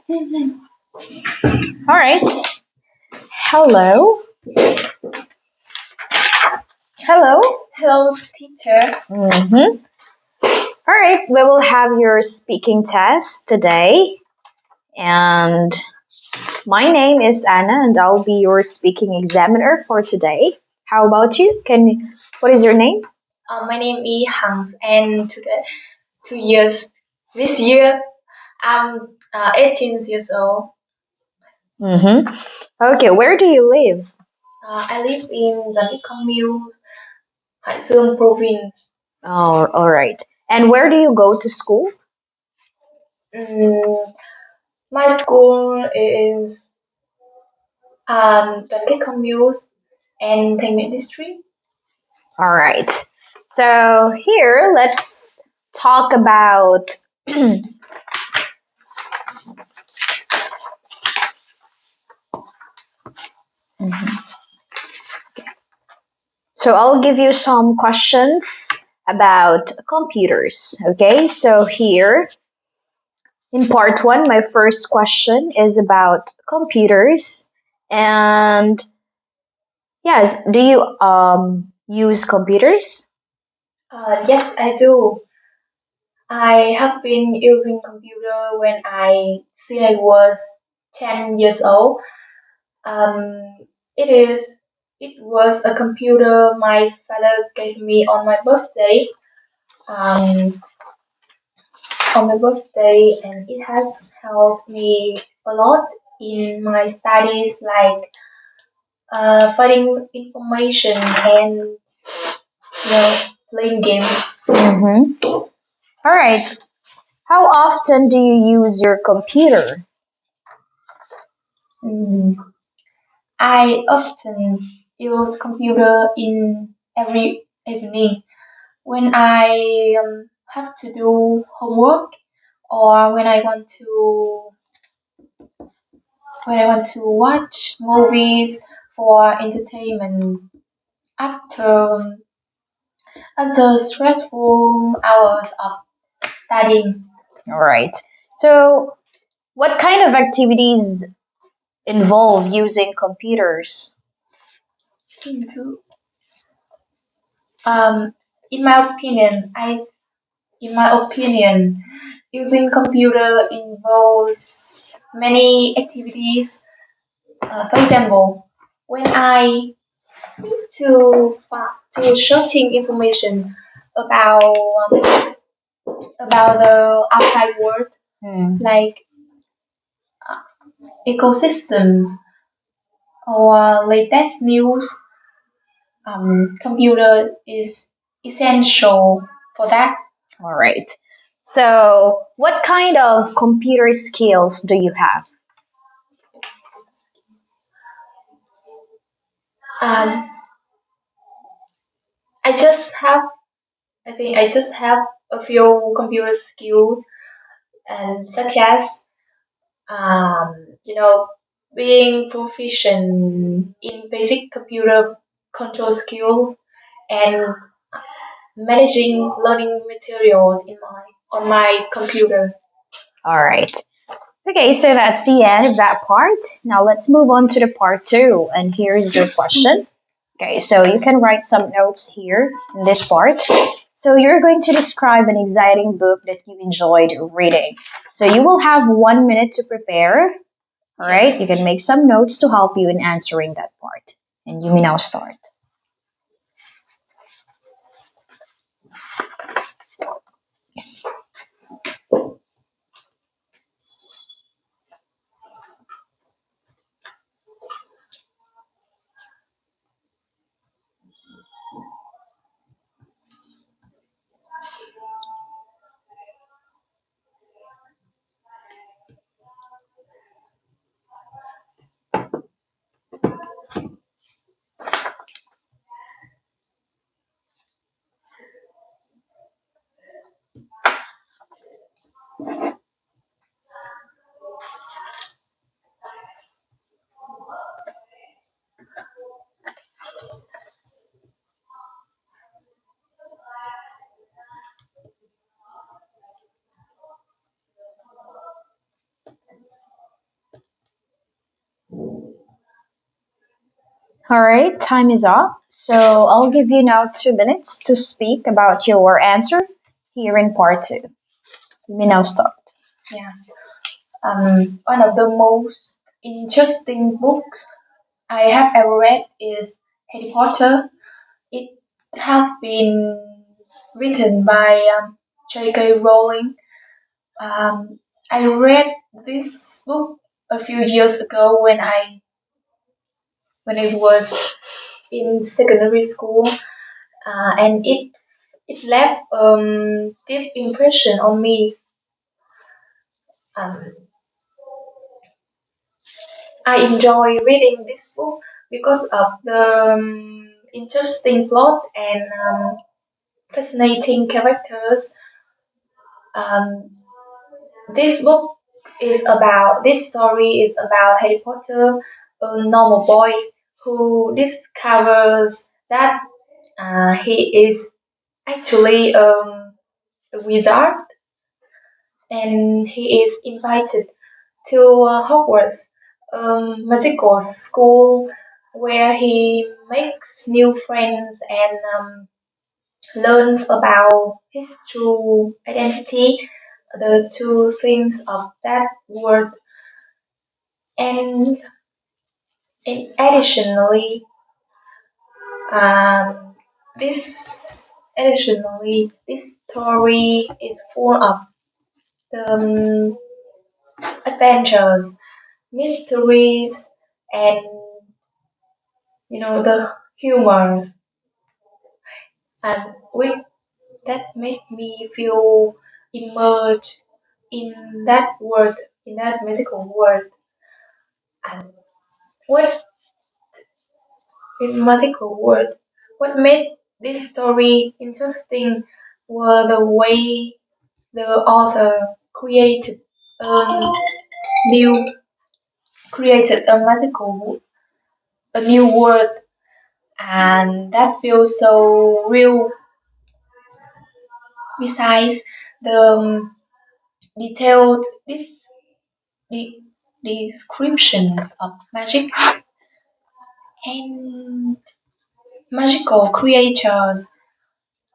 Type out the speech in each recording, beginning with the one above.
All right. Hello. Hello. Hello, teacher. Mm-hmm. All right. We will have your speaking test today. And my name is Anna, and I'll be your speaking examiner for today. How about you? What is your name? My name is Hans, and today, 2 years. This year, I'm 18 years old. Mm-hmm. Okay. Where do you live? I live in the commune, Hải Dương province. Oh, all right. And where do you go to school? Mm, my school is the commune and Thanh Miện district. All right. So here, let's talk about. Mhm. So I'll give you some questions about computers. Okay, so here in part one, my first question is about computers. And yes, do you use computers? Yes, I do. I have been using computer since I was 10 years old. Um, it is. It was a computer my father gave me Um, on my birthday, and it has helped me a lot in my studies, like finding information and playing games. Mm-hmm. All right. How often do you use your computer? Mm, I often use computer in every evening when I have to do homework or when I want to watch movies for entertainment after stressful hours of studying. All right. So, what kind of activities involve using computers? Um, in my opinion, I in my opinion, using computer involves many activities. For example, when I need to searching information about about the outside world, Hmm. like ecosystems or latest news, computer is essential for that. All right. So, what kind of computer skills do you have? Um, I just have, I think I just have a few computer skills, and such as, um, you know, being proficient in basic computer control skills and managing learning materials on my computer. All right. Okay, so that's the end of that part. Now let's move on to the part two. And here's your question. Okay, so you can write some notes here in this part. So you're going to describe an exciting book that you enjoyed reading. So you will have 1 minute to prepare. All right, you can make some notes to help you in answering that part. And you may now start. All right, time is up. So I'll give you now 2 minutes to speak about your answer here in part two. You may now start. Yeah. One of the most interesting books I have ever read is Harry Potter. It has been written by J.K. Rowling. Um, I read this book a few years ago when I was in secondary school, and it left deep impression on me. Um, I enjoy reading this book because of the interesting plot and fascinating characters. Um, this story is about Harry Potter, a normal boy who discovers that he is actually a wizard, and he is invited to Hogwarts, magical school, where he makes new friends and learns about his true identity, the two things of that world, and, additionally, um, this story is full of the adventures, mysteries, and the humors, and with that make me feel immersed in that world, in that magical world. And what in magical world, what made this story interesting were the way the author um, new created a new world, and that feels so real. Besides the detailed de- descriptions of and magical creatures,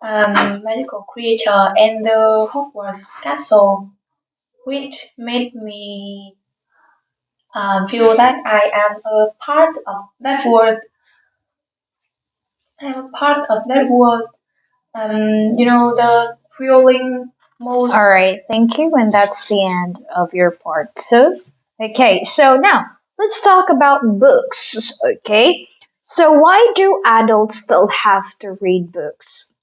magical creature, and the Hogwarts castle, which made me feel that I am a part of that world. I am a part of that world. The thrilling most. All right, thank you. And that's the end of your part two. Okay, so now let's talk about books. Okay, so why do adults still have to read books?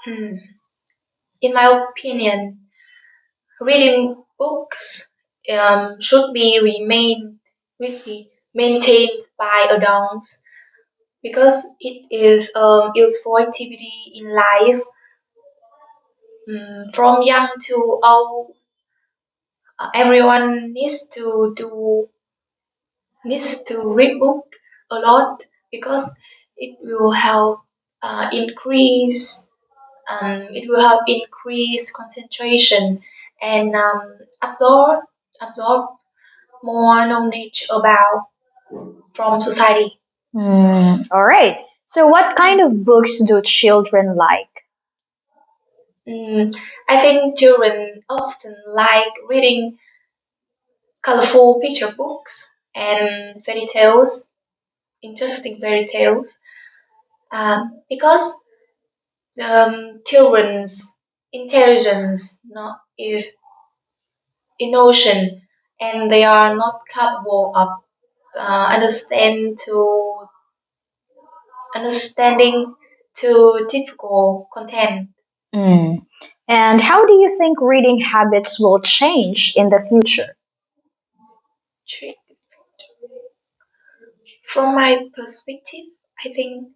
Hmm. In my opinion, reading books should be maintained by adults because it is useful activity in life. From young to old, everyone needs to read book a lot because it will help increase it will help increase concentration and absorb more knowledge about from society. All right. So, what kind of books do children like? Mm, I think children often like reading colorful picture books and fairy tales, interesting fairy tales, because children's intelligence not is emotion, and they are not capable of understand to understanding to difficult content. Mm. And how do you think reading habits will change in the future? From my perspective, I think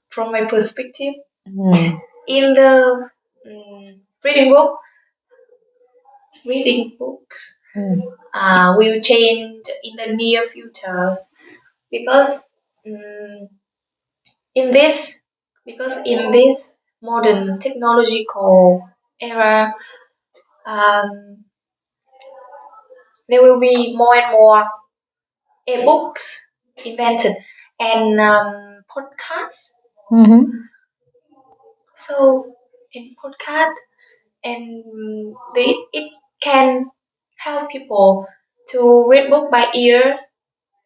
from my perspective, Mm. in the reading books Mm. will change in the near future because um, in this in this modern technological era, um, there will be more and more ebooks invented and podcast. Mm-hmm. So in podcast and it can help people to read book by ears,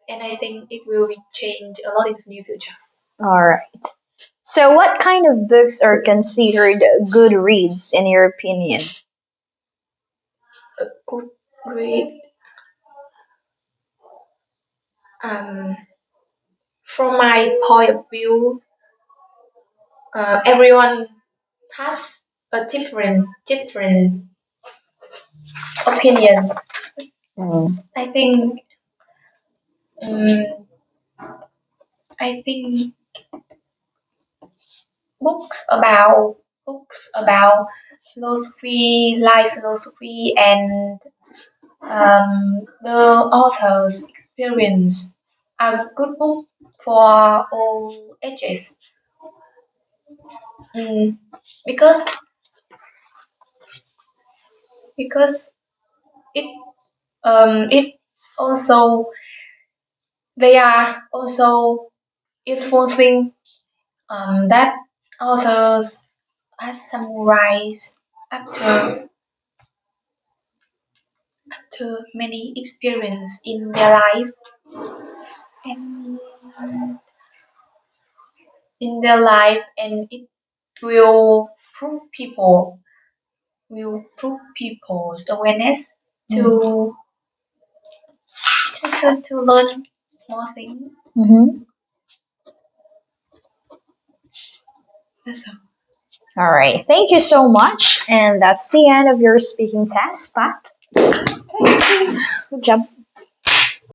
and I think it will be change a lot in the near future. All right. So, what kind of books are considered good reads in your opinion? A good read. Um, from my point of view, everyone has a different opinion. Mm. I think um, I think books about philosophy, life philosophy, and the author's experience are good book for all ages. Mm, because because it it also they are also useful thing that authors has summarized after many experience in their life, and and it will prove people's awareness to to learn more things. Mm-hmm. That's all. All right. Thank you so much. And that's the end of your speaking test, Pat. Thank you. Good job.